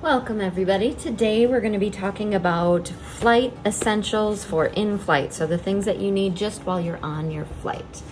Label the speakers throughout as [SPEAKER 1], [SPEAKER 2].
[SPEAKER 1] Welcome everybody. Today we're going to be talking about flight essentials for in-flight. So the things that you need just while you're on your flight.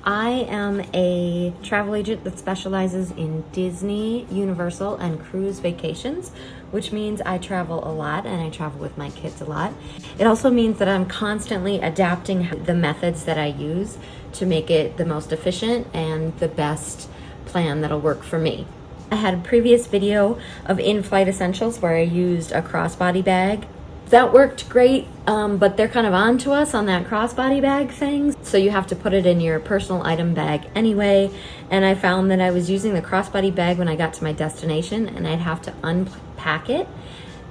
[SPEAKER 1] I am a travel agent that specializes in Disney, Universal, and cruise vacations, which means I travel a lot and I travel with my kids a lot. It also means that I'm constantly adapting the methods that I use to make it the most efficient and the best plan that'll work for me. I had a previous video of in-flight essentials where I used a crossbody bag. That worked great, but they're kind of onto us on that crossbody bag thing. So you have to put it in your personal item bag anyway. And I found that I was using the crossbody bag when I got to my destination and I'd have to unpack it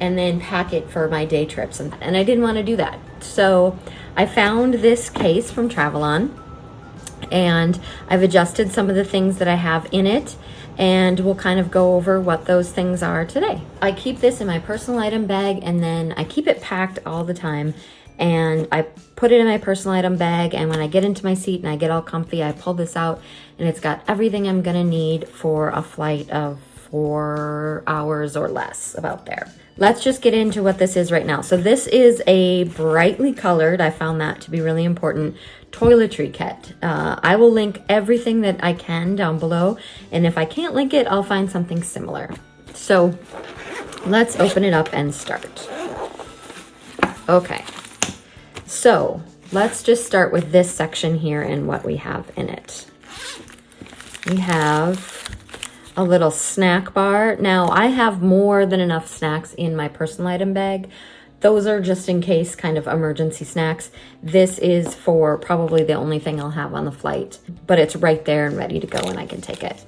[SPEAKER 1] and then pack it for my day trips. And I didn't want to do that. So I found this case from Travel-On and I've adjusted some of the things that I have in it. And we'll kind of go over what those things are today. I keep this in my personal item bag and then I keep it packed all the time. And I put it in my personal item bag, and when I get into my seat and I get all comfy, I pull this out and it's got everything I'm gonna need for a flight of 4 hours or less, about there. Let's just get into what this is right now. So this is a brightly colored, I found that to be really important, toiletry kit. I will link everything that I can down below, and if I can't link it, I'll find something similar. So let's open it up and start. Okay, so let's just start with this section here and what we have in it. We have a little snack bar. Now I have more than enough snacks in my personal item bag. Those are just in case kind of emergency snacks. This is for probably the only thing I'll have on the flight, but it's right there and ready to go and I can take it.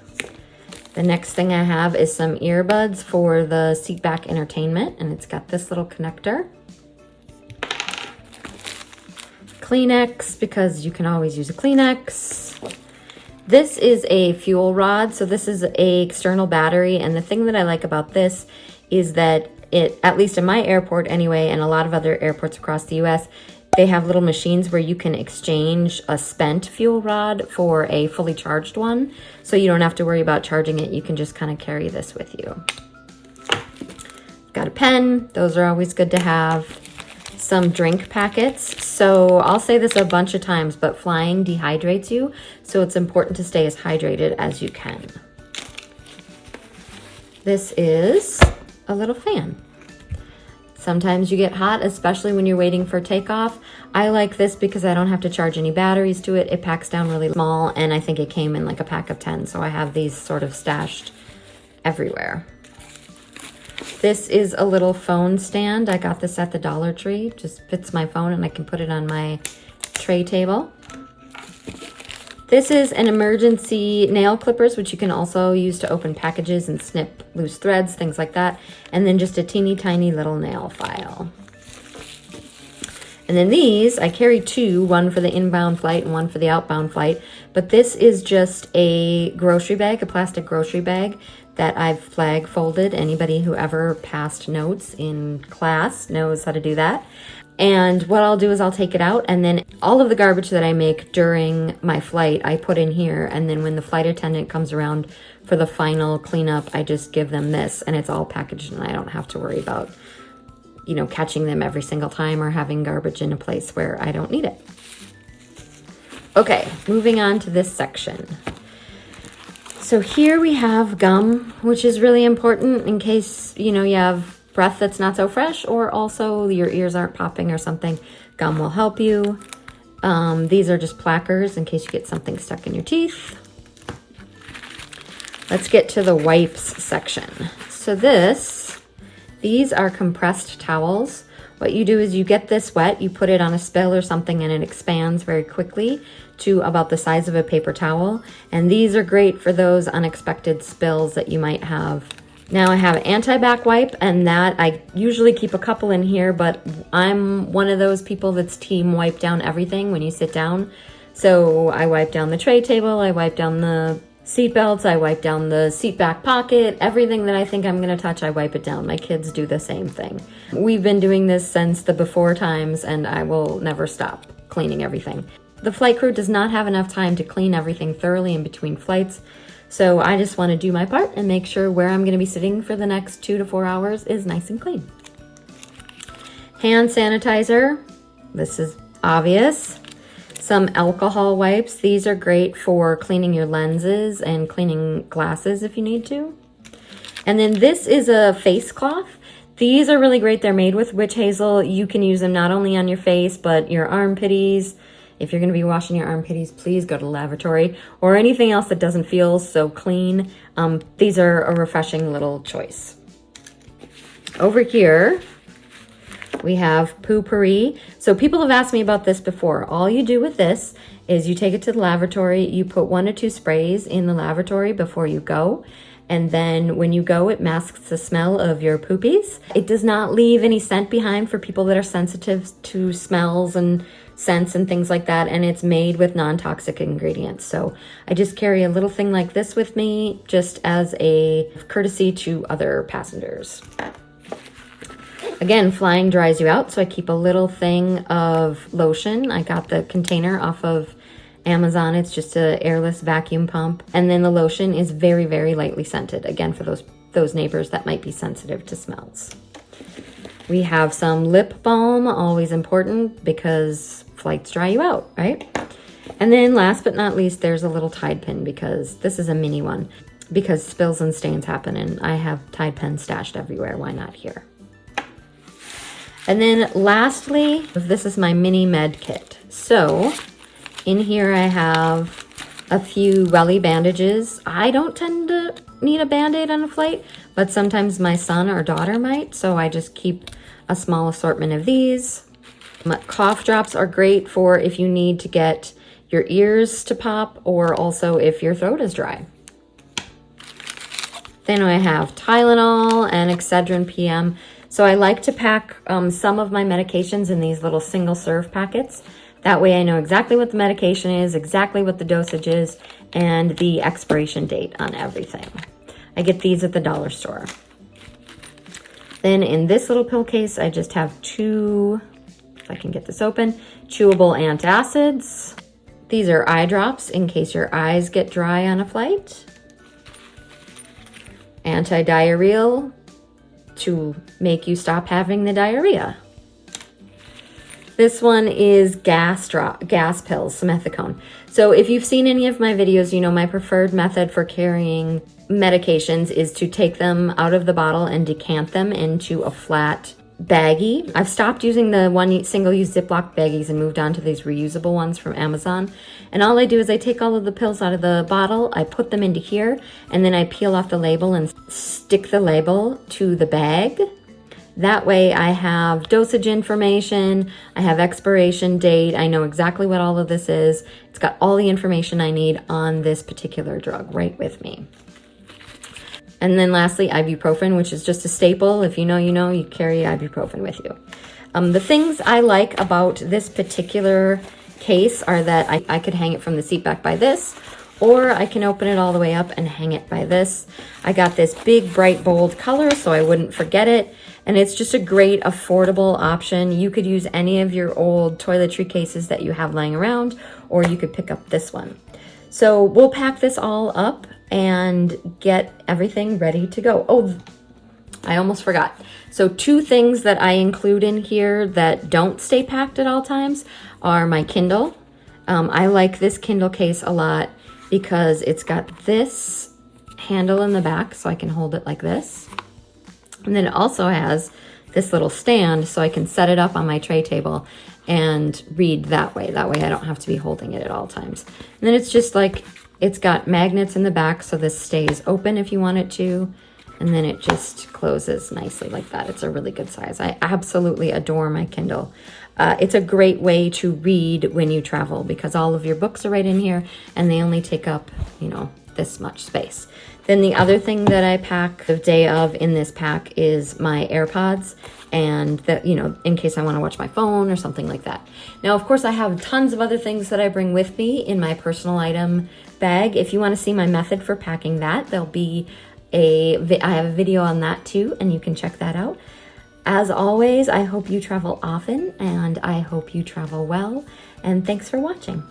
[SPEAKER 1] The next thing I have is some earbuds for the seat back entertainment, and it's got this little connector. Kleenex, because you can always use a Kleenex. This is a fuel rod, so this is a external battery, and the thing that I like about this is that it, at least in my airport anyway, and a lot of other airports across the US, they have little machines where you can exchange a spent fuel rod for a fully charged one, so you don't have to worry about charging it. You can just kind of carry this with you. Got a pen, those are always good to have. Some drink packets. So I'll say this a bunch of times, but flying dehydrates you, so it's important to stay as hydrated as you can. This is a little fan. Sometimes you get hot, especially when you're waiting for takeoff. I like this because I don't have to charge any batteries to it. It packs down really small, and I think it came in like a pack of 10, so I have these sort of stashed everywhere. This is a little phone stand. I got this at the Dollar Tree. Just fits my phone and I can put it on my tray table. This is an emergency nail clippers, which you can also use to open packages and snip loose threads, things like that. And then just a teeny tiny little nail file. And then these, I carry two, one for the inbound flight and one for the outbound flight. But this is just a grocery bag, a plastic grocery bag that I've flag folded. Anybody who ever passed notes in class knows how to do that. And what I'll do is I'll take it out, and then all of the garbage that I make during my flight, I put in here. And then when the flight attendant comes around for the final cleanup, I just give them this, and it's all packaged and I don't have to worry about, you know, catching them every single time or having garbage in a place where I don't need it. Okay, moving on to this section. So here we have gum, which is really important in case, you know, you have breath that's not so fresh, or also your ears aren't popping or something. Gum will help you. These are just plackers in case you get something stuck in your teeth. Let's get to the wipes section. So these are compressed towels. What you do is you get this wet, you put it on a spill or something, and it expands very quickly to about the size of a paper towel. And these are great for those unexpected spills that you might have. Now I have anti-back wipe, and that I usually keep a couple in here, but I'm one of those people that's team wipe down everything when you sit down. So I wipe down the tray table, I wipe down the seat belts, I wipe down the seat back pocket, everything that I think I'm gonna touch, I wipe it down. My kids do the same thing. We've been doing this since the before times, and I will never stop cleaning everything. The flight crew does not have enough time to clean everything thoroughly in between flights, So I just want to do my part and make sure where I'm going to be sitting for the next 2 to 4 hours is nice and clean. Hand sanitizer, this is obvious. Some alcohol wipes. These are great for cleaning your lenses and cleaning glasses if you need to. And then this is a face cloth. These are really great. They're made with witch hazel. You can use them not only on your face, but your armpitties. If you're going to be washing your armpitties, please go to the lavatory, or anything else that doesn't feel so clean. These are a refreshing little choice. Over here, we have Poo-Pourri. So people have asked me about this before. All you do with this is you take it to the lavatory, you put 1 or 2 sprays in the lavatory before you go, and then when you go, it masks the smell of your poopies. It does not leave any scent behind for people that are sensitive to smells and scents and things like that, and it's made with non-toxic ingredients. So I just carry a little thing like this with me just as a courtesy to other passengers. Again, flying dries you out, so I keep a little thing of lotion. I got the container off of Amazon. It's just an airless vacuum pump. And then the lotion is very, very lightly scented. Again, for those neighbors that might be sensitive to smells. We have some lip balm, always important because flights dry you out, right? And then last but not least, there's a little Tide pin, because this is a mini one, because spills and stains happen, and I have Tide pens stashed everywhere. Why not here? And then lastly, this is my mini med kit. So in here I have a few welly bandages. I don't tend to need a Band-Aid on a flight, but sometimes my son or daughter might, so I just keep a small assortment of these. Cough drops are great for if you need to get your ears to pop, or also if your throat is dry. Then I have Tylenol and Excedrin PM. So I like to pack some of my medications in these little single serve packets. That way I know exactly what the medication is, exactly what the dosage is, and the expiration date on everything. I get these at the dollar store. Then in this little pill case, I just have 2, if I can get this open, chewable antacids. These are eye drops in case your eyes get dry on a flight. Anti-diarrheal to make you stop having the diarrhea. This one is gas pills, simethicone. So if you've seen any of my videos, you know my preferred method for carrying medications is to take them out of the bottle and decant them into a flat baggie. I've stopped using the single-use Ziploc baggies and moved on to these reusable ones from Amazon. And all I do is I take all of the pills out of the bottle, I put them into here, and then I peel off the label and stick the label to the bag. That way I have dosage information, I have expiration date, I know exactly what all of this is. It's got all the information I need on this particular drug right with me. And then lastly, ibuprofen, which is just a staple. If you know, you carry ibuprofen with you. The things I like about this particular case are that I could hang it from the seat back by this, or I can open it all the way up and hang it by this. I got this big, bright, bold color so I wouldn't forget it. And it's just a great, affordable option. You could use any of your old toiletry cases that you have lying around, or you could pick up this one. So we'll pack this all up and get everything ready to go. Oh, I almost forgot. So 2 things that I include in here that don't stay packed at all times are my Kindle. I like this Kindle case a lot because it's got this handle in the back so I can hold it like this. And then it also has this little stand so I can set it up on my tray table and read that way. That way I don't have to be holding it at all times. And then it's just like, it's got magnets in the back so this stays open if you want it to. And then it just closes nicely like that. It's a really good size. I absolutely adore my Kindle. It's a great way to read when you travel because all of your books are right in here and they only take up, this much space. Then the other thing that I pack the day of in this pack is my AirPods, and that, in case I want to watch my phone or something like that. Now, of course, I have tons of other things that I bring with me in my personal item bag. If you want to see my method for packing that, there'll be I have a video on that too, and you can check that out. As always, I hope you travel often, and I hope you travel well, and thanks for watching.